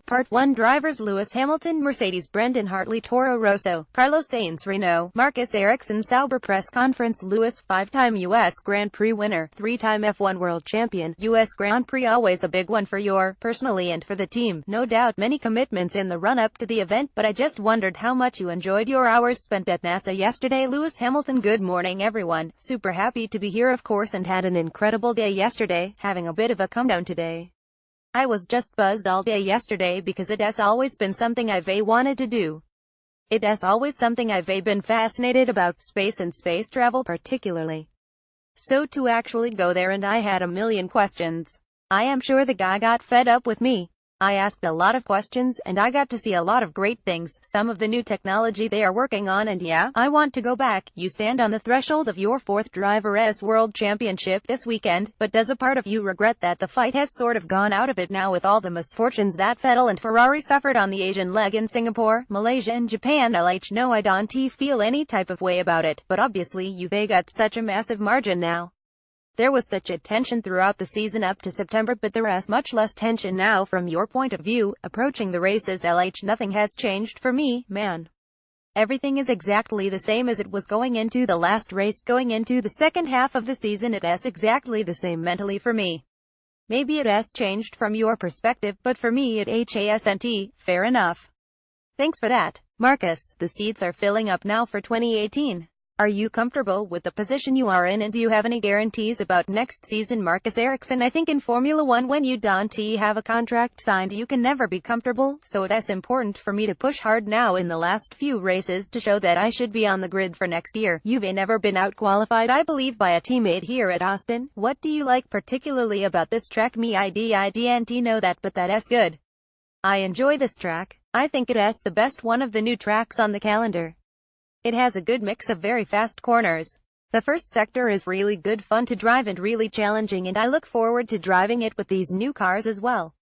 Part 1 Drivers: Lewis Hamilton, Mercedes; Brendon, Hartley; Toro; Rosso, Carlos Sainz, Renault; Marcus Ericsson, Sauber. Press conference. Lewis, 5-time U.S. Grand Prix winner, 3-time F1 world champion. U.S. Grand Prix always a big one for your, personally and for the team. No doubt many commitments in the run-up to the event, but I just wondered how much you enjoyed your hours spent at NASA yesterday. Lewis Hamilton: Good morning everyone. Super happy to be here of course, and had an incredible day yesterday, having a bit of a come down today. I was just buzzed all day yesterday because it has always been something I've wanted to do. It has always something I've been fascinated about, space and space travel particularly. So to actually go there, and I had a million questions. I am sure the guy got fed up with me. I asked a lot of questions, and I got to see a lot of great things, some of the new technology they are working on, and yeah, I want to go back. You stand on the threshold of your 4th Drivers' World Championship this weekend, but does a part of you regret that the fight has sort of gone out of it now with all the misfortunes that Vettel and Ferrari suffered on the Asian leg in Singapore, Malaysia and Japan? No, I don't feel any type of way about it, but obviously you've got such a massive margin now. There was such a tension throughout the season up to September, but there is much less tension now from your point of view, approaching the races. Nothing has changed for me, man. Everything is exactly the same as it was going into the last race, going into the second half of the season. It is exactly the same mentally for me. Maybe it has changed from your perspective, but for me it hasn't. Fair enough. Thanks for that, Marcus. The seats are filling up now for 2018. Are you comfortable with the position you are in, and do you have any guarantees about next season? Marcus Ericsson: I think in Formula 1 when you don't have a contract signed you can never be comfortable, so it is important for me to push hard now in the last few races to show that I should be on the grid for next year. You've never been out-qualified, I believe, by a teammate here at Austin. What do you like particularly about this track? Me, I didn't know that, but that is good. I enjoy this track. I think it is the best one of the new tracks on the calendar. It has a good mix of very fast corners. The first sector is really good fun to drive and really challenging, and I look forward to driving it with these new cars as well.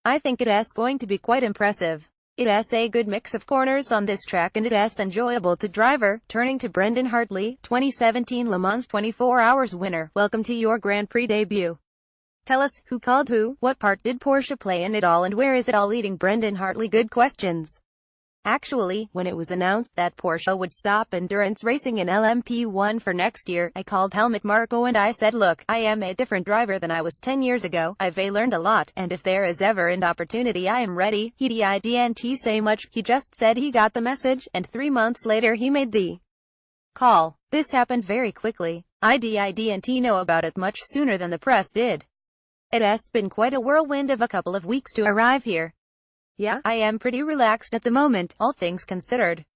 I think it is going to be quite impressive. It has a good mix of corners on this track, and it is enjoyable to drive. Turning to Brendon, Hartley, 2017 Le Mans 24 Hours winner. Welcome to your Grand Prix debut. Tell us, who called who? What part did Porsche play in it all, and where is it all leading? Brendon, Hartley: Good questions. Actually, when it was announced that Porsche would stop endurance racing in LMP1 for next year, I called Helmut Marko and I said, look, I am a different driver than I was 10 years ago. I've learned a lot, and if there is ever an opportunity I am ready. He didn't say much, he just said he got the message, and 3 months later he made the call. This happened very quickly. I didn't know about it much sooner than the press did. It has been quite a whirlwind of a couple of weeks to arrive here. Yeah, I am pretty relaxed at the moment, all things considered.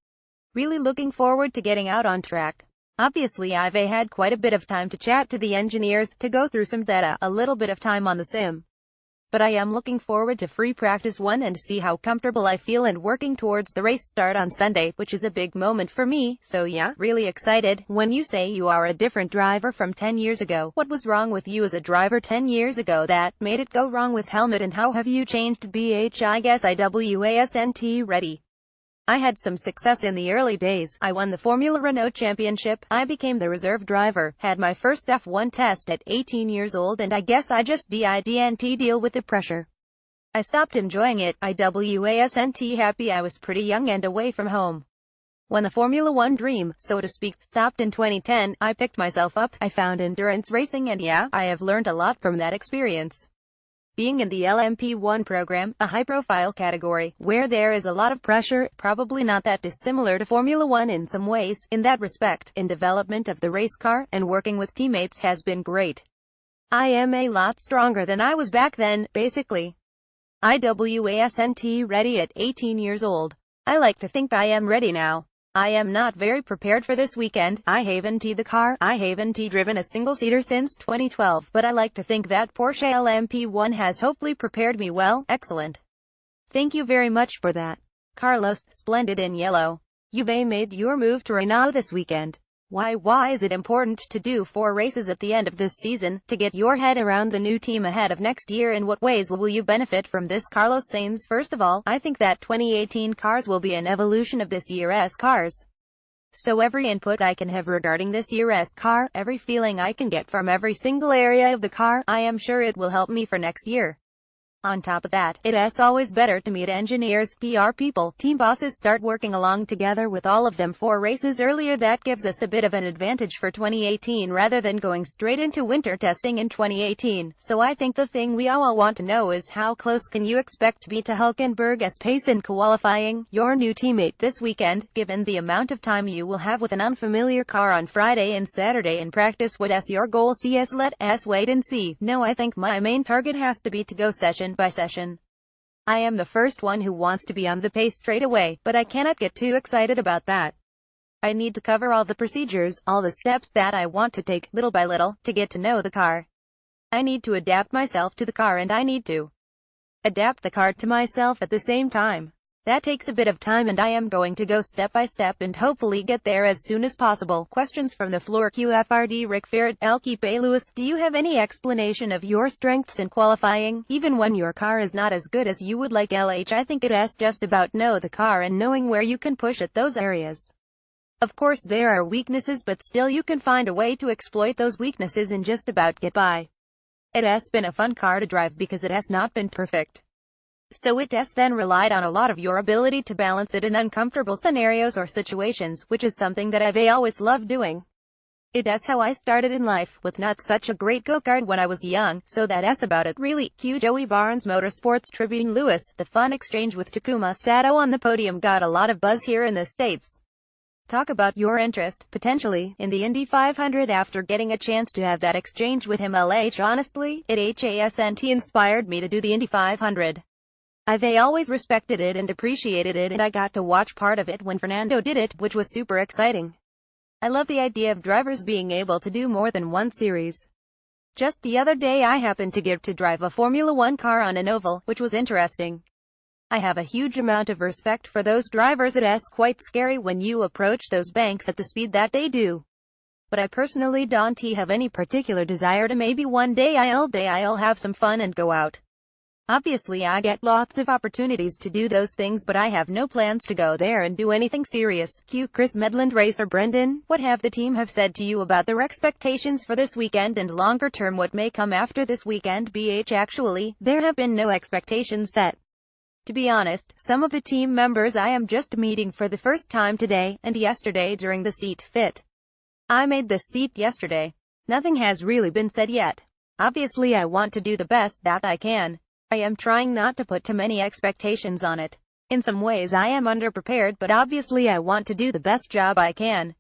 Really looking forward to getting out on track. Obviously I've had quite a bit of time to chat to the engineers, to go through some data, a little bit of time on the sim. But I am looking forward to free practice 1 and see how comfortable I feel, and working towards the race start on Sunday, which is a big moment for me. So yeah, really excited. When you say you are a different driver from 10 years ago, what was wrong with you as a driver 10 years ago that made it go wrong with Helmut, and how have you changed? I guess I wasn't ready. I had some success in the early days. I won the Formula Renault Championship. I became the reserve driver, had my first F1 test at 18 years old, and I guess I just didn't deal with the pressure. I stopped enjoying it. I wasn't happy. I was pretty young and away from home. When the Formula 1 dream, so to speak, stopped in 2010, I picked myself up. I found endurance racing, and yeah, I have learned a lot from that experience. Being in the LMP1 program, a high-profile category, where there is a lot of pressure, probably not that dissimilar to Formula 1 in some ways, in that respect, in development of the race car, and working with teammates has been great. I am a lot stronger than I was back then, basically. I wasn't ready at 18 years old. I like to think I am ready now. I am not very prepared for this weekend. I haven't the car. I haven't driven a single-seater since 2012, but I like to think that Porsche LMP1 has hopefully prepared me well. Excellent. Thank you very much for that. Carlos: Splendid in yellow. You've made your move to Renault this weekend. Why is it important to do 4 races at the end of this season, to get your head around the new team ahead of next year? In what ways will you benefit from this? Carlos Sainz: First of all, I think that 2018 cars will be an evolution of this year's cars. So every input I can have regarding this year's car, every feeling I can get from every single area of the car, I am sure it will help me for next year. On top of that, it's always better to meet engineers, PR people, team bosses, start working along together with all of them 4 races earlier. That gives us a bit of an advantage for 2018 rather than going straight into winter testing in 2018. So I think the thing we all want to know is how close can you expect to be to Hülkenberg's pace in qualifying, your new teammate this weekend, given the amount of time you will have with an unfamiliar car on Friday and Saturday in practice. What's your goal? Let us wait and see. No, I think my main target has to be to go session by session. I am the first one who wants to be on the pace straight away, but I cannot get too excited about that. I need to cover all the procedures, all the steps that I want to take, little by little, to get to know the car. I need to adapt myself to the car and I need to adapt the car to myself at the same time. That takes a bit of time and I am going to go step by step and hopefully get there as soon as possible. Questions from the floor. QFRD Rick Ferret, Elkipe Lewis, do you have any explanation of your strengths in qualifying, even when your car is not as good as you would like? LH, I think it's just about know the car and knowing where you can push at those areas. Of course there are weaknesses, but still you can find a way to exploit those weaknesses and just about get by. It has been a fun car to drive because it has not been perfect. So it has then relied on a lot of your ability to balance it in uncomfortable scenarios or situations, which is something that I've always loved doing. That's how I started in life, with not such a great go-kart when I was young, so that's about it, really. Q Joey Barnes Motorsports Tribune Lewis, the fun exchange with Takuma Sato on the podium got a lot of buzz here in the States. Talk about your interest, potentially, in the Indy 500 after getting a chance to have that exchange with him. LH, honestly, it hasn't inspired me to do the Indy 500. I've always respected it and appreciated it, and I got to watch part of it when Fernando did it, which was super exciting. I love the idea of drivers being able to do more than one series. Just the other day I happened to get to drive a Formula 1 car on an oval, which was interesting. I have a huge amount of respect for those drivers. It's quite scary when you approach those banks at the speed that they do. But I personally don't have any particular desire to. Maybe one day I'll have some fun and go out. Obviously I get lots of opportunities to do those things, but I have no plans to go there and do anything serious. Q Chris Medland Racer Brendon, what have the team have said to you about their expectations for this weekend and longer term what may come after this weekend? BH, actually, there have been no expectations set. To be honest, some of the team members I am just meeting for the first time today, and yesterday during the seat fit. I made the seat yesterday. Nothing has really been said yet. Obviously I want to do the best that I can. I am trying not to put too many expectations on it. In some ways I am underprepared, but obviously I want to do the best job I can.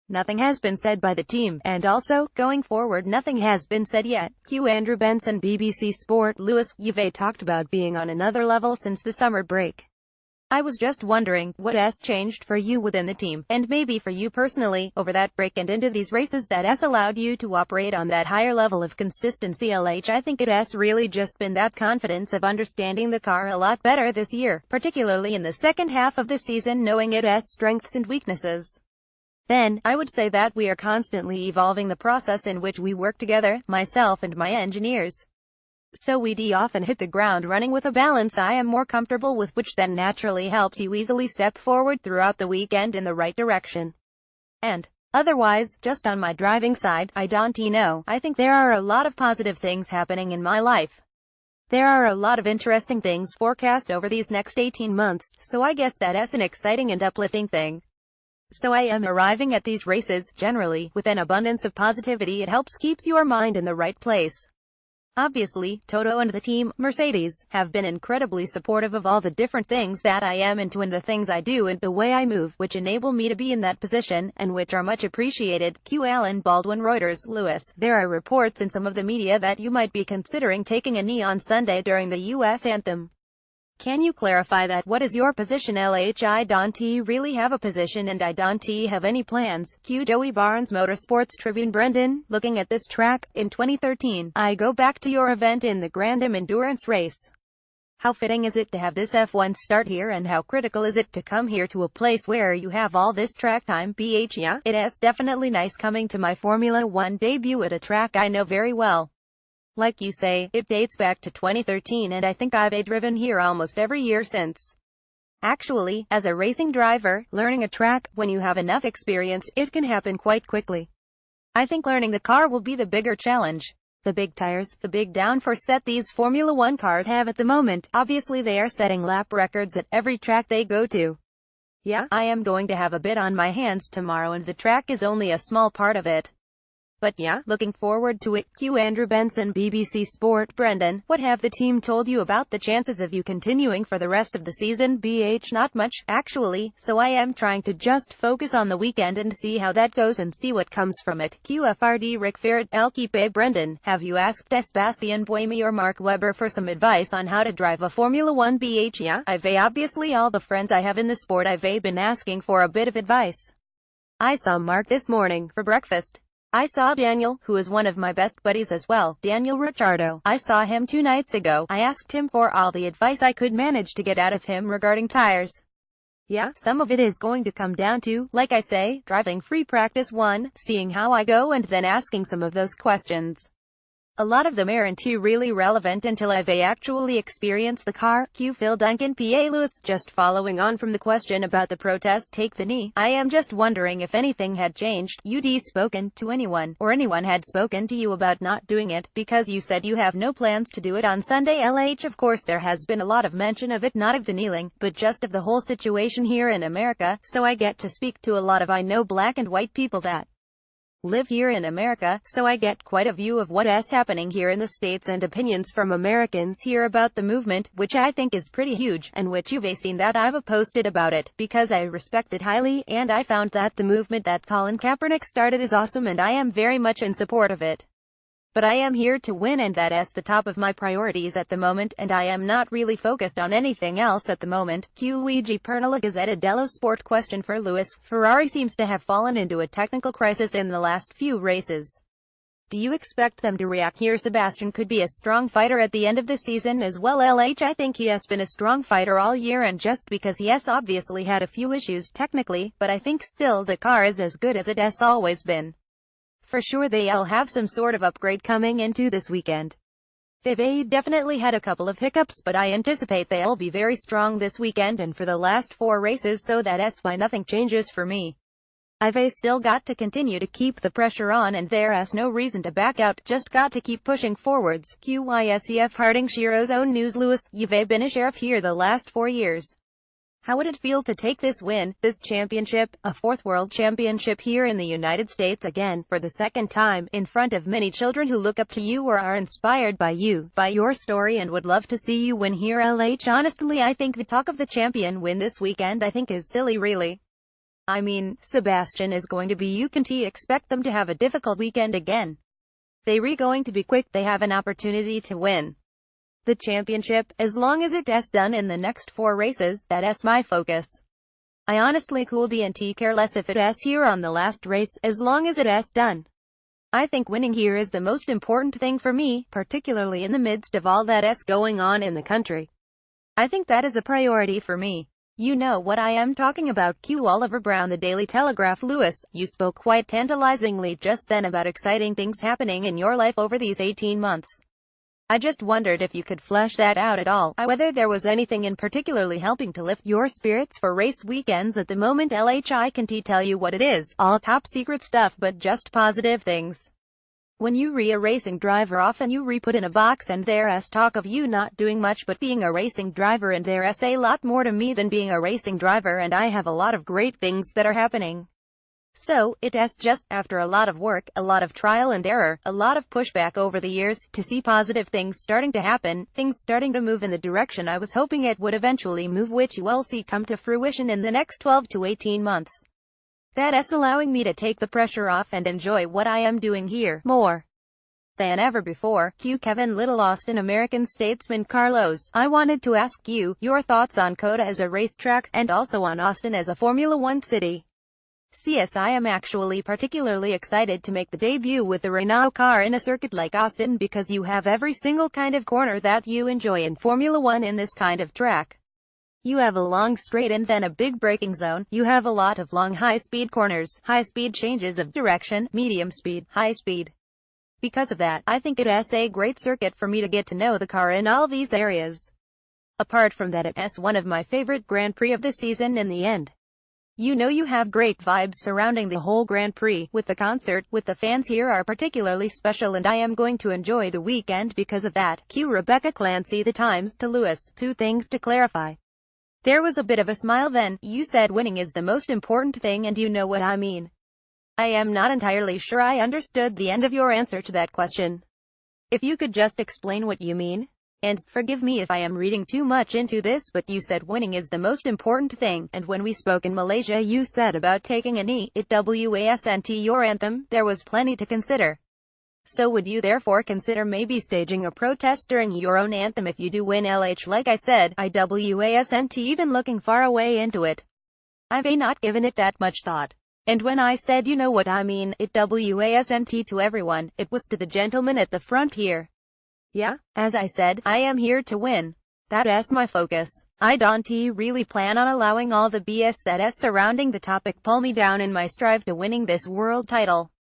Nothing has been said by the team, and also, going forward nothing has been said yet. Q Andrew Benson BBC Sport Lewis, you've talked about being on another level since the summer break. I was just wondering, what has changed for you within the team, and maybe for you personally, over that break and into these races that has allowed you to operate on that higher level of consistency? LH, I think it has really just been that confidence of understanding the car a lot better this year, particularly in the second half of the season, knowing it has strengths and weaknesses. Then, I would say that we are constantly evolving the process in which we work together, myself and my engineers. So we often hit the ground running with a balance I am more comfortable with, which then naturally helps you easily step forward throughout the weekend in the right direction. And otherwise, just on my driving side, I don't know, I think there are a lot of positive things happening in my life. There are a lot of interesting things forecast over these next 18 months, so I guess that's an exciting and uplifting thing. So I am arriving at these races, generally, with an abundance of positivity. It helps keeps your mind in the right place. Obviously, Toro and the team, Mercedes, have been incredibly supportive of all the different things that I am into and the things I do and the way I move, which enable me to be in that position, and which are much appreciated. Q Alan Baldwin Reuters Lewis, there are reports in some of the media that you might be considering taking a knee on Sunday during the U.S. anthem. Can you clarify that? What is your position? LH, I don't really have a position and I don't have any plans. Q Joey Barnes Motorsports Tribune Brendon, looking at this track, in 2013, I go back to your event in the Grand Am endurance race. How fitting is it to have this F1 start here, and how critical is it to come here to a place where you have all this track time? BH, yeah, it is definitely nice coming to my Formula 1 debut at a track I know very well. Like you say, it dates back to 2013 and I think I've driven here almost every year since. Actually, as a racing driver, learning a track, when you have enough experience, it can happen quite quickly. I think learning the car will be the bigger challenge. The big tires, the big downforce that these Formula One cars have at the moment. Obviously they are setting lap records at every track they go to. Yeah, I am going to have a bit on my hands tomorrow and the track is only a small part of it. But yeah, looking forward to it. Andrew Benson, BBC Sport. Brendon, what have the team told you about the chances of you continuing for the rest of the season? Not much, actually, so I am trying to just focus on the weekend and see how that goes and see what comes from it. QFRD Rick Ferret, El Quipe. Brendon, have you asked Sebastian Buemi or Mark Webber for some advice on how to drive a Formula One? Yeah, I've obviously all the friends I have in the sport I've been asking for a bit of advice. I saw Mark this morning for breakfast. I saw Daniel, who is one of my best buddies as well, Daniel Ricciardo. I saw him 2 nights ago. I asked him for all the advice I could manage to get out of him regarding tires. Yeah, some of it is going to come down to, like I say, driving free practice 1, seeing how I go and then asking some of those questions. A lot of them aren't really relevant until I've actually experienced the car. Phil Duncan. Lewis, just following on from the question about the protest take the knee, I am just wondering if anything had changed. Spoken to anyone, or anyone had spoken to you about not doing it, because you said you have no plans to do it on Sunday. Of course there has been a lot of mention of it, not of the kneeling, but just of the whole situation here in America, so I get to speak to a lot of black and white people that live here in America, so I get quite a view of what's happening here in the States and opinions from Americans here about the movement, which I think is pretty huge, and which you've seen that I've posted about it, because I respect it highly, and I found that the movement that Colin Kaepernick started is awesome and I am very much in support of it. But I am here to win and that's the top of my priorities at the moment, and I am not really focused on anything else at the moment. Luigi Pernola. Gazzetta dello Sport. Question for Lewis, Ferrari seems to have fallen into a technical crisis in the last few races. Do you expect them to react here? Sebastian could be a strong fighter at the end of the season as well. I think he has been a strong fighter all year, and just because he has obviously had a few issues technically, but I think still the car is as good as it has always been. For sure they'll have some sort of upgrade coming into this weekend. They've definitely had a couple of hiccups, but I anticipate they'll be very strong this weekend and for the last 4 races, so that's why nothing changes for me. I've still got to continue to keep the pressure on, and there's no reason to back out, just got to keep pushing forwards. QYSEF Harding. Shiro's Own News. Lewis, you've been a sheriff here the last 4 years. How would it feel to take this win, this championship, a 4th world championship here in the United States again, for the 2nd time, in front of many children who look up to you or are inspired by you, by your story, and would love to see you win here? Honestly, I think the talk of the champion win this weekend I think is silly, really. I mean, Sebastian is going to be you can't expect them to have a difficult weekend again. They're going to be quick, they have an opportunity to win the championship, as long as it's done in the next 4 races, that's my focus. I honestly couldn't care less if it's here on the last race, as long as it's done. I think winning here is the most important thing for me, particularly in the midst of all that's going on in the country. I think that is a priority for me. You know what I am talking about. Oliver Brown. The Daily Telegraph. Lewis, you spoke quite tantalizingly just then about exciting things happening in your life over these 18 months. I just wondered if you could flesh that out at all, whether there was anything in particularly helping to lift your spirits for race weekends at the moment. I can't tell you what it is, all top secret stuff, but just positive things. When you're a racing driver, often you're put in a box and there's talk of you not doing much but being a racing driver, and there's a lot more to me than being a racing driver, and I have a lot of great things that are happening. So, it's just, after a lot of work, a lot of trial and error, a lot of pushback over the years, to see positive things starting to happen, things starting to move in the direction I was hoping it would eventually move, which you will see come to fruition in the next 12 to 18 months. That's allowing me to take the pressure off and enjoy what I am doing here, more than ever before. Kevin Little. Austin. American Statesman. Carlos, I wanted to ask you, your thoughts on COTA as a racetrack, and also on Austin as a Formula One city. I am actually particularly excited to make the debut with the Renault car in a circuit like Austin, because you have every single kind of corner that you enjoy in Formula One in this kind of track. You have a long straight and then a big braking zone, you have a lot of long high-speed corners, high-speed changes of direction, medium speed, high speed. Because of that, I think it's a great circuit for me to get to know the car in all these areas. Apart from that, it's one of my favorite Grand Prix of the season in the end. You know you have great vibes surrounding the whole Grand Prix. With the concert, with the fans here are particularly special and I am going to enjoy the weekend because of that. Cue Rebecca Clancy the Times to Lewis. Two things to clarify. There was a bit of a smile then. You said winning is the most important thing and you know what I mean. I am not entirely sure I understood the end of your answer to that question. If you could just explain what you mean. And, forgive me if I am reading too much into this, but you said winning is the most important thing, and when we spoke in Malaysia you said about taking a knee, it wasn't your anthem, there was plenty to consider. So would you therefore consider maybe staging a protest during your own anthem if you do win LH? Like I said, wasn't even looking far away into it. I've not given it that much thought. And when I said you know what I mean, it wasn't to everyone, it was to the gentleman at the front here. Yeah, as I said, I am here to win. That's my focus. I don't really plan on allowing all the BS that's surrounding the topic pull me down in my strive to winning this world title.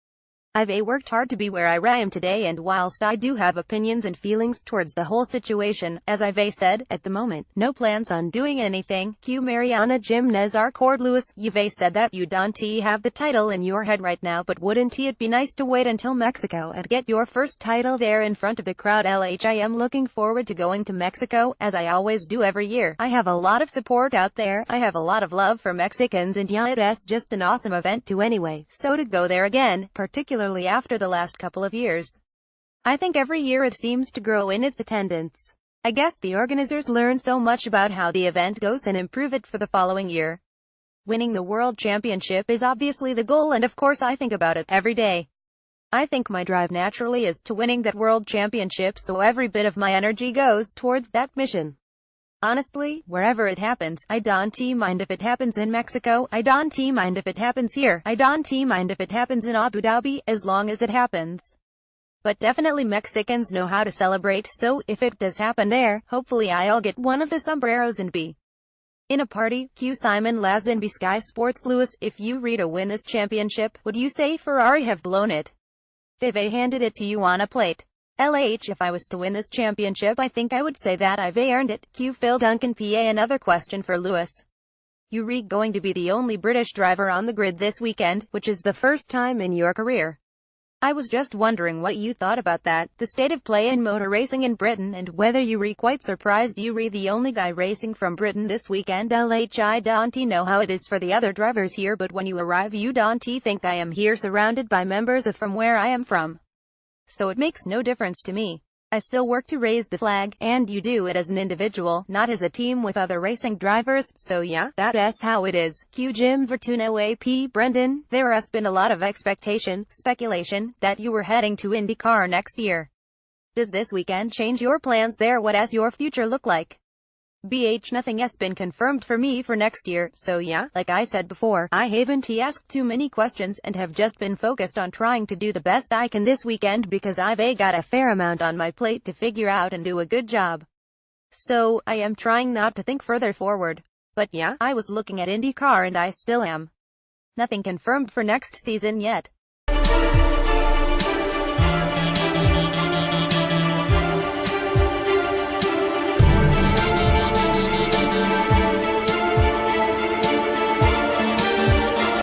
I've worked hard to be where I am today, and whilst I do have opinions and feelings towards the whole situation, as I've said, at the moment, no plans on doing anything. Q Mariana Jimenez Arcord Lewis, you've said that you don't have the title in your head right now, but wouldn't it be nice to wait until Mexico and get your first title there in front of the crowd? I am looking forward to going to Mexico, as I always do every year. I have a lot of support out there, I have a lot of love for Mexicans, and yeah, it's just an awesome event to anyway, so to go there again, particularly after the last couple of years. I think every year it seems to grow in its attendance. I guess the organizers learn so much about how the event goes and improve it for the following year. Winning the World Championship is obviously the goal, and of course I think about it every day. I think my drive naturally is to winning that World Championship, so every bit of my energy goes towards that mission. Honestly, wherever it happens, I don't mind if it happens in Mexico, I don't mind if it happens here, I don't mind if it happens in Abu Dhabi, as long as it happens. But definitely Mexicans know how to celebrate, so, if it does happen there, hopefully I'll get one of the sombreros and be in a party. Q Simon Lazenby Sky Sports Lewis, if you were to win this championship, would you say Ferrari have blown it? They've handed it to you on a plate. If I was to win this championship, I think I would say that I've earned it. Q Phil Duncan PA. Another question for Lewis. You're going to be the only British driver on the grid this weekend, which is the first time in your career. I was just wondering what you thought about that, the state of play in motor racing in Britain, and whether you were quite surprised you were the only guy racing from Britain this weekend. I don't know how it is for the other drivers here, but when you arrive you don't think I am here surrounded by members of from where I am from. So it makes no difference to me. I still work to raise the flag, and you do it as an individual, not as a team with other racing drivers, so yeah, that's how it is. Q Jim Vertuno AP Brendon, there has been a lot of speculation, that you were heading to IndyCar next year. Does this weekend change your plans there? What does your future look like? Nothing has been confirmed for me for next year, so yeah, like I said before, I haven't asked too many questions, and have just been focused on trying to do the best I can this weekend, because I've got a fair amount on my plate to figure out and do a good job. So, I am trying not to think further forward. But yeah, I was looking at IndyCar and I still am. Nothing confirmed for next season yet.